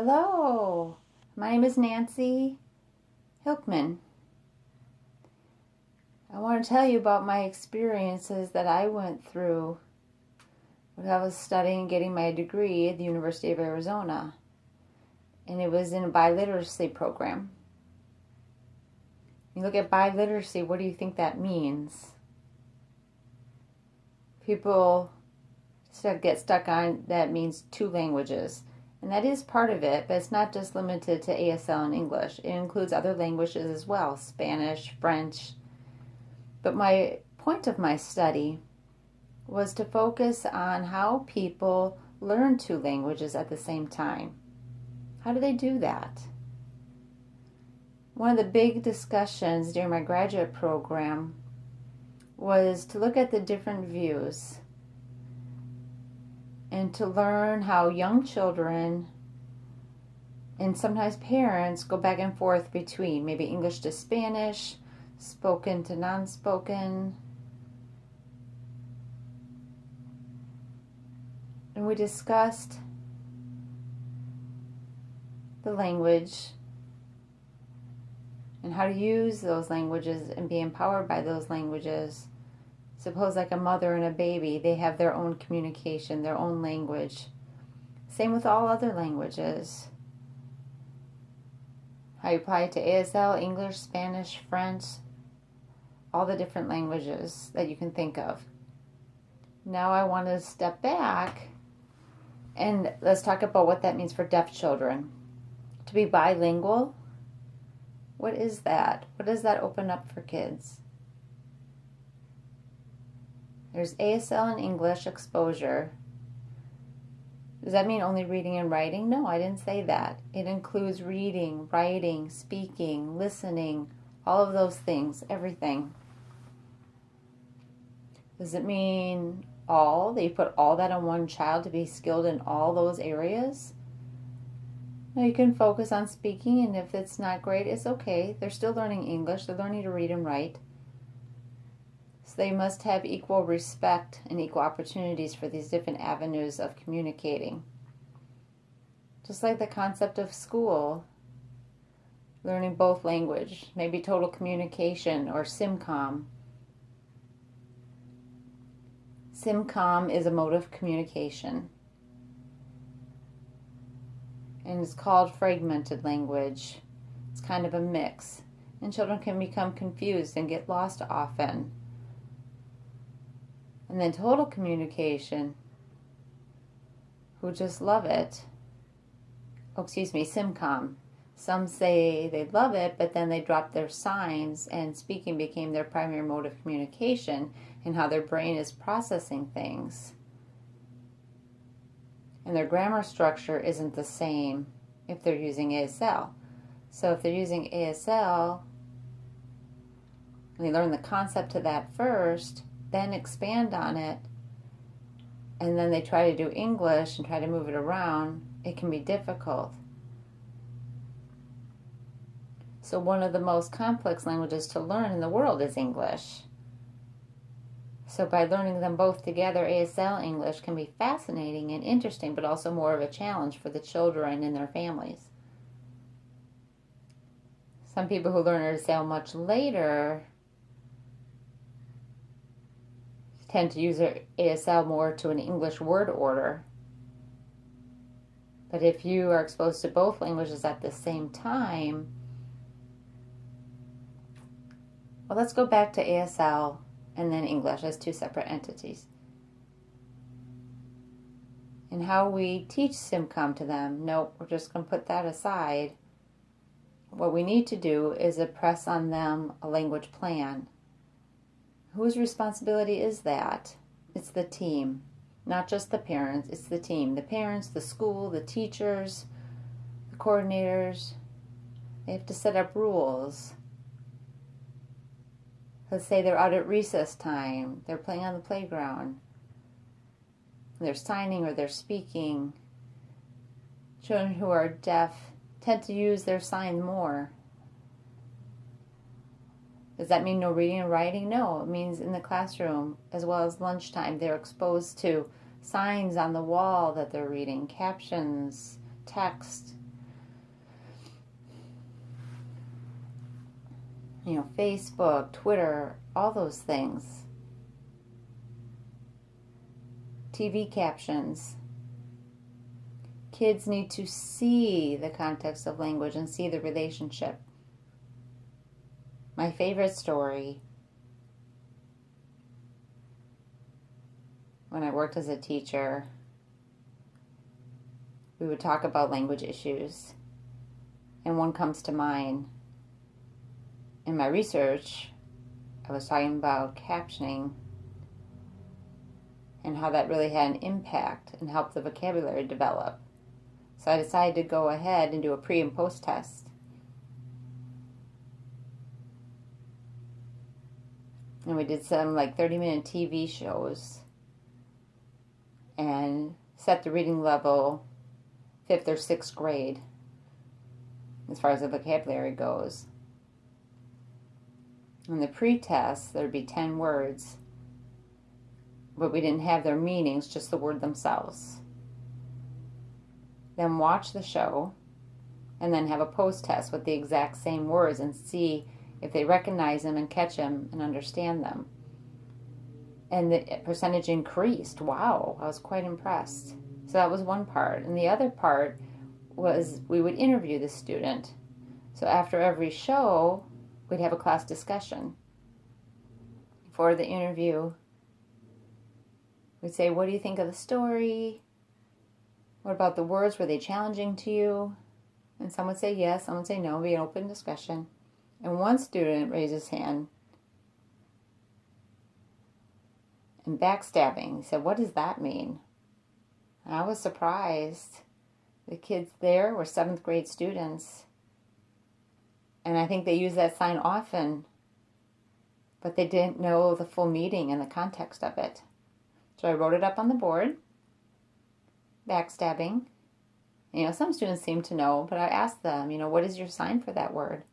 Hello, my name is Nancy Hilkman. I want to tell you about my experiences that I went through when I was studying getting my degree at the University of Arizona, and it was in a biliteracy program. You look at biliteracy, what do you think that means? People get stuck on that means two languages. And that is part of it, but it's not just limited to ASL and English. It includes other languages as well, Spanish, French. But my point of my study was to focus on how people learn two languages at the same time. How do they do that? One of the big discussions during my graduate program was to look at the different views and to learn how young children and sometimes parents go back and forth between maybe English to Spanish, spoken to non-spoken. And we discussed the language and how to use those languages and be empowered by those languages. Suppose like a mother and a baby, they have their own communication, their own language. Same with all other languages. How you apply it to ASL, English, Spanish, French, all the different languages that you can think of. Now I want to step back and let's talk about what that means for deaf children. To be bilingual, what is that? What does that open up for kids? There's ASL and English exposure. Does that mean only reading and writing? No, I didn't say that. It includes reading, writing, speaking, listening, all of those things, everything. Does it mean all, that you put all that on one child to be skilled in all those areas? No, you can focus on speaking, and if it's not great, it's okay. They're still learning English. They're learning to read and write. So they must have equal respect and equal opportunities for these different avenues of communicating. Just like the concept of school, learning both language, maybe total communication or SIMCOM. SIMCOM is a mode of communication. And it's called fragmented language. It's kind of a mix. And children can become confused and get lost often. And then total communication, who just love it. SIMCOM. Some say they love it, but then they drop their signs and speaking became their primary mode of communication and how their brain is processing things. And their grammar structure isn't the same if they're using ASL. So if they're using ASL, and they learn the concept of that first, then expand on it, and then they try to do English and try to move it around, it can be difficult. So one of the most complex languages to learn in the world is English. So by learning them both together, ASL and English can be fascinating and interesting, but also more of a challenge for the children and their families. Some people who learn ASL much later tend to use their ASL more to an English word order. But if you are exposed to both languages at the same time, well, let's go back to ASL and then English as two separate entities. And how we teach SIMCOM to them, nope, we're just going to put that aside. What we need to do is impress on them a language plan. Whose responsibility is that? It's the team, not just the parents, it's the team. The parents, the school, the teachers, the coordinators, they have to set up rules. Let's say they're out at recess time, they're playing on the playground, they're signing or they're speaking. Children who are deaf tend to use their sign more. Does that mean no reading and writing? No, it means in the classroom as well as lunchtime they're exposed to signs on the wall that they're reading, captions, text, Facebook, Twitter, all those things. TV captions. Kids need to see the context of language and see the relationship. My favorite story, when I worked as a teacher, we would talk about language issues, and one comes to mind. In my research, I was talking about captioning and how that really had an impact and helped the vocabulary develop. So I decided to go ahead and do a pre and post test. And we did some 30-minute TV shows and set the reading level 5th or 6th grade as far as the vocabulary goes. In the pre-test, there'd be 10 words, but we didn't have their meanings, just the word themselves. Then watch the show, and then have a post-test with the exact same words and see if they recognize them and catch them and understand them. And the percentage increased. Wow, I was quite impressed. So that was one part. And the other part was we would interview the student. So after every show, we'd have a class discussion. For the interview, we'd say, what do you think of the story? What about the words? Were they challenging to you? And some would say yes, some would say no. It'd be an open discussion. And one student raised his hand. And backstabbing. He said, what does that mean? And I was surprised. The kids there were 7th grade students. And I think they use that sign often. But they didn't know the full meaning and the context of it. So I wrote it up on the board. Backstabbing. Some students seem to know, but I asked them, what is your sign for that word?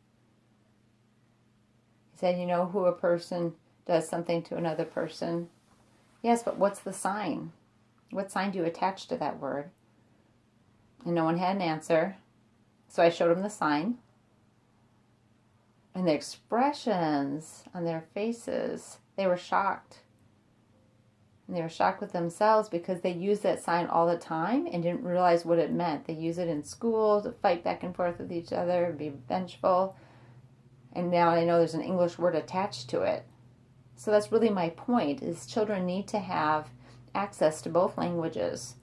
He said, who a person does something to another person. Yes, but what's the sign? What sign do you attach to that word? And no one had an answer. So I showed them the sign. And the expressions on their faces, they were shocked. And they were shocked with themselves because they used that sign all the time and didn't realize what it meant. They use it in school to fight back and forth with each other, be vengeful. And now I know there's an English word attached to it. So that's really my point, is children need to have access to both languages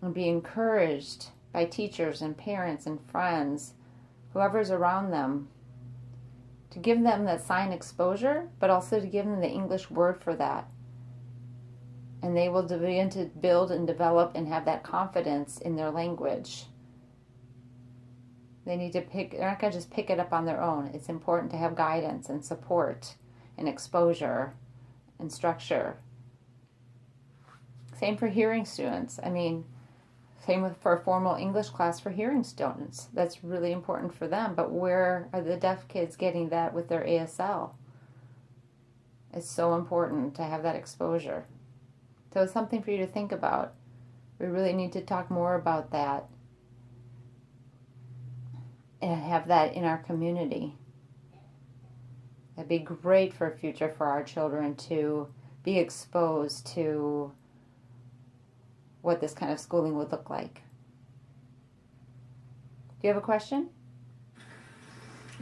and be encouraged by teachers and parents and friends, whoever's around them, to give them that sign exposure, but also to give them the English word for that. And they will begin to build and develop and have that confidence in their language. They're not going to just pick it up on their own. It's important to have guidance and support and exposure and structure. Same for hearing students. Same for a formal English class for hearing students. That's really important for them. But where are the deaf kids getting that with their ASL? It's so important to have that exposure. So it's something for you to think about. We really need to talk more about that and have that in our community. It'd be great for a future for our children to be exposed to what this kind of schooling would look like. Do you have a question?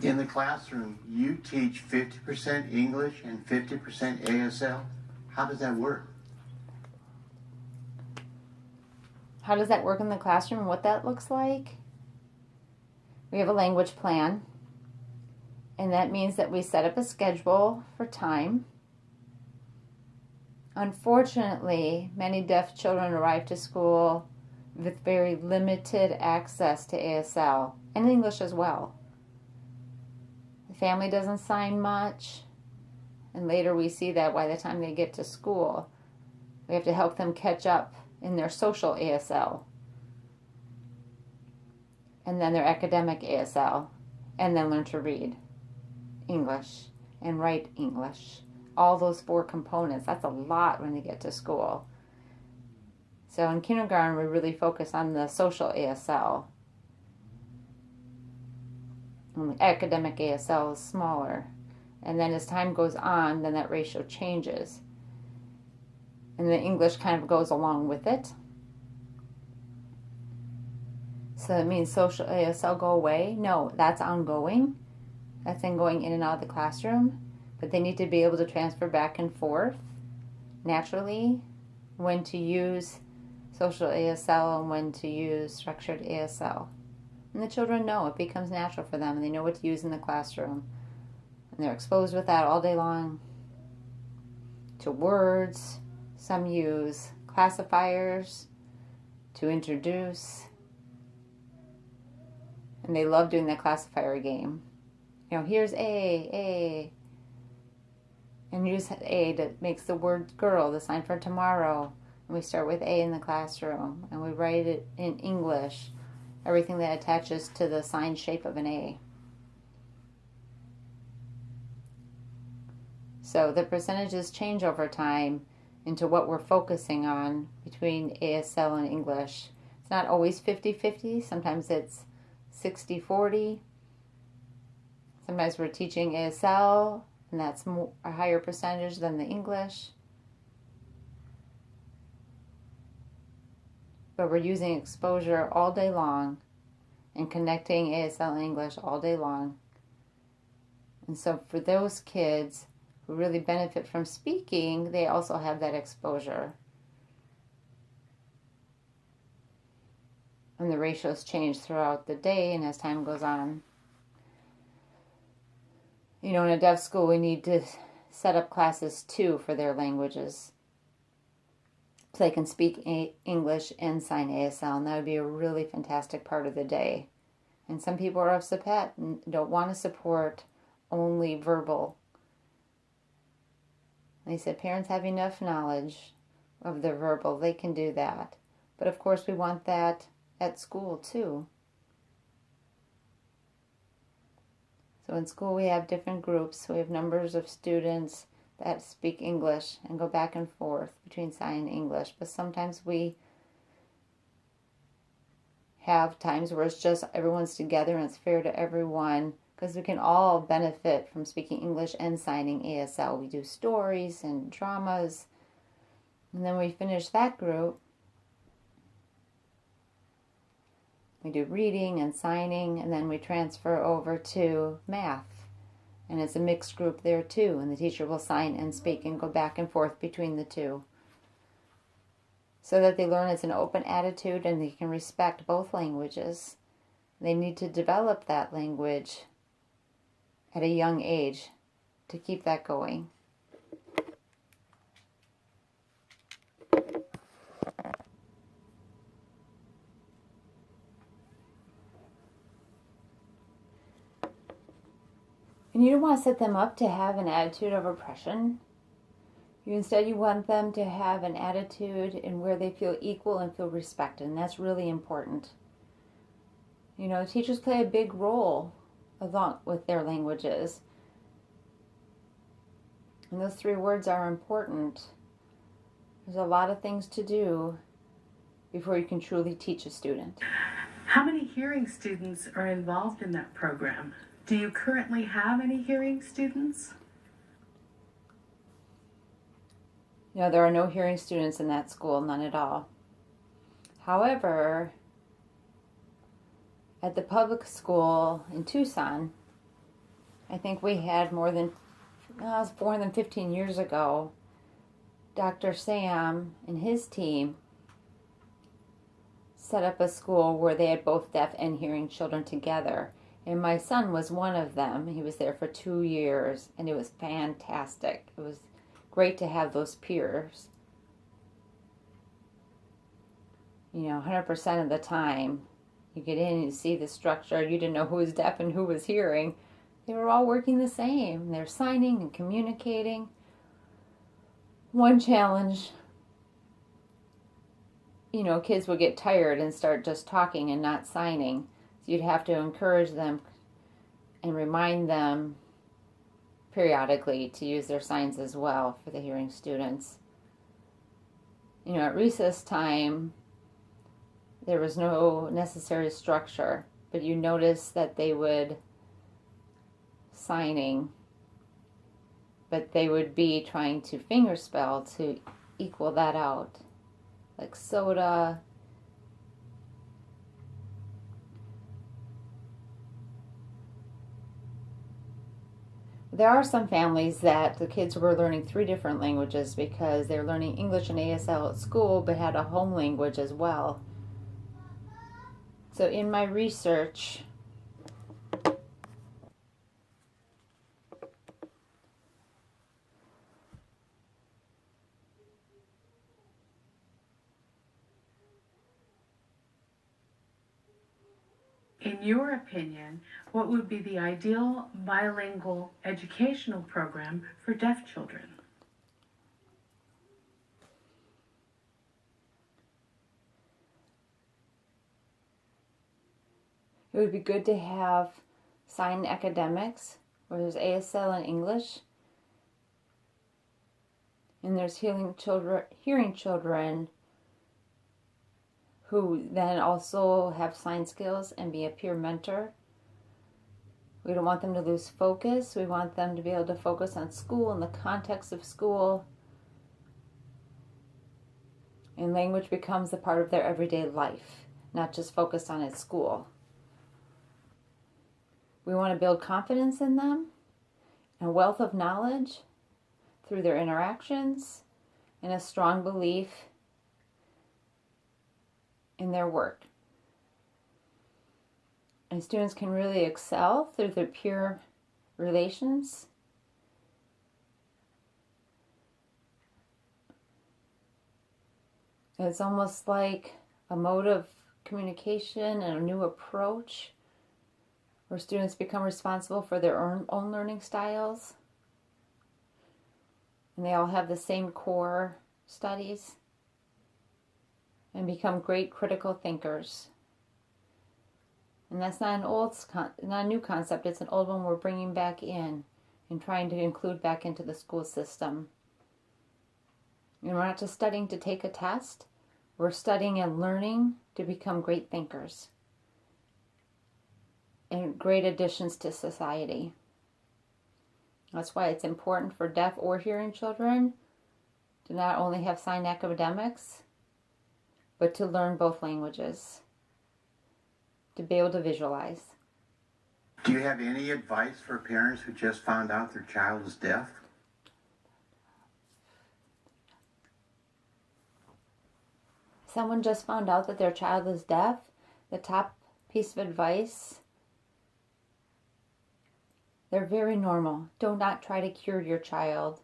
In the classroom, you teach 50% English and 50% ASL. How does that work? How does that work in the classroom and what that looks like? We have a language plan, and that means that we set up a schedule for time. Unfortunately, many deaf children arrive to school with very limited access to ASL and English as well. The family doesn't sign much, and later we see that by the time they get to school, we have to help them catch up in their social ASL, and then their academic ASL, and then learn to read English and write English. All those 4 components, that's a lot when they get to school. So in kindergarten, we really focus on the social ASL. And academic ASL is smaller. And then as time goes on, then that ratio changes. And the English kind of goes along with it. So it means social ASL go away? No, that's ongoing. That's in going in and out of the classroom. But they need to be able to transfer back and forth naturally when to use social ASL and when to use structured ASL. And the children know it becomes natural for them and they know what to use in the classroom. And they're exposed with that all day long to words. Some use classifiers to introduce. And they love doing that classifier game. You know, here's A. And use A that makes the word girl, the sign for tomorrow. And we start with A in the classroom. And we write it in English. Everything that attaches to the sign shape of an A. So the percentages change over time into what we're focusing on between ASL and English. It's not always 50-50. Sometimes it's 60-40. Sometimes we're teaching ASL, and that's a higher percentage than the English. But we're using exposure all day long and connecting ASL and English all day long. And so for those kids who really benefit from speaking, they also have that exposure. And the ratios change throughout the day and as time goes on. You know, in a deaf school, we need to set up classes too for their languages. So they can speak English and sign ASL, and that would be a really fantastic part of the day. And some people are upset and don't want to support only verbal. They said parents have enough knowledge of the verbal, they can do that. But of course we want that at school too. So in school we have different groups. We have numbers of students that speak English and go back and forth between sign and English. But sometimes we have times where it's just everyone's together and it's fair to everyone because we can all benefit from speaking English and signing ASL. We do stories and dramas. And then we finish that group. We do reading and signing, and then we transfer over to math. And it's a mixed group there too, and the teacher will sign and speak and go back and forth between the two. So that they learn it's an open attitude and they can respect both languages. They need to develop that language at a young age to keep that going. And you don't want to set them up to have an attitude of oppression. You want them to have an attitude in where they feel equal and feel respected, and that's really important. You know, teachers play a big role along with their languages. And those 3 words are important. There's a lot of things to do before you can truly teach a student. How many hearing students are involved in that program? Do you currently have any hearing students? You know, there are no hearing students in that school, none at all. However, at the public school in Tucson, I think we had more than 15 years ago, Dr. Sam and his team set up a school where they had both deaf and hearing children together. And my son was one of them. He was there for 2 years, and it was fantastic. It was great to have those peers. You know, 100% of the time, you get in and you see the structure. You didn't know who was deaf and who was hearing. They were all working the same. They're signing and communicating. One challenge, you know, kids would get tired and start just talking and not signing. So you'd have to encourage them and remind them periodically to use their signs as well for the hearing students. You know, at recess time, there was no necessary structure, but you notice that they would signing, but they would be trying to fingerspell to equal that out, like soda. There are some families that the kids were learning 3 different languages because they were learning English and ASL at school but had a home language as well. So in my research, In your opinion, what would be the ideal bilingual educational program for deaf children? it would be good to have sign academics where there's ASL and English, and there's hearing children who then also have sign skills and be a peer mentor. We don't want them to lose focus. We want them to be able to focus on school and the context of school. And language becomes a part of their everyday life, not just focused on at school. We want to build confidence in them and a wealth of knowledge through their interactions and a strong belief in their work. And students can really excel through their peer relations. It's almost like a mode of communication and a new approach where students become responsible for their own learning styles. And they all have the same core studies and become great critical thinkers. And that's not not a new concept. It's an old one we're bringing back in and trying to include back into the school system. And we're not just studying to take a test. We're studying and learning to become great thinkers and great additions to society. That's why it's important for deaf or hearing children to not only have sign academics, but to learn both languages, to be able to visualize. Do you have any advice for parents who just found out their child is deaf? Someone just found out that their child is deaf. The top piece of advice: they're very normal. Do not try to cure your child.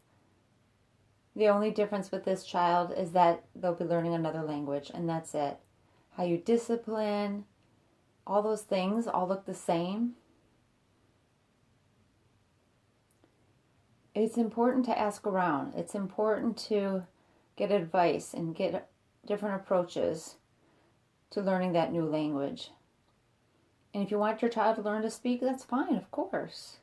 The only difference with this child is that they'll be learning another language, and that's it. How you discipline, all those things all look the same. It's important to ask around. It's important to get advice and get different approaches to learning that new language. And if you want your child to learn to speak, that's fine, of course.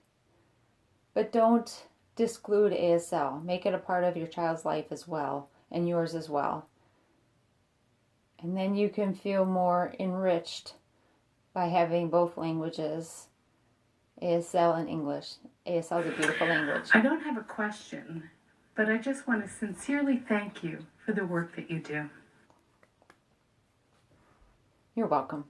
But don't disclude ASL. Make it a part of your child's life as well, and yours as well. And then you can feel more enriched by having both languages, ASL and English. ASL is a beautiful language. I don't have a question, but I just want to sincerely thank you for the work that you do. You're welcome.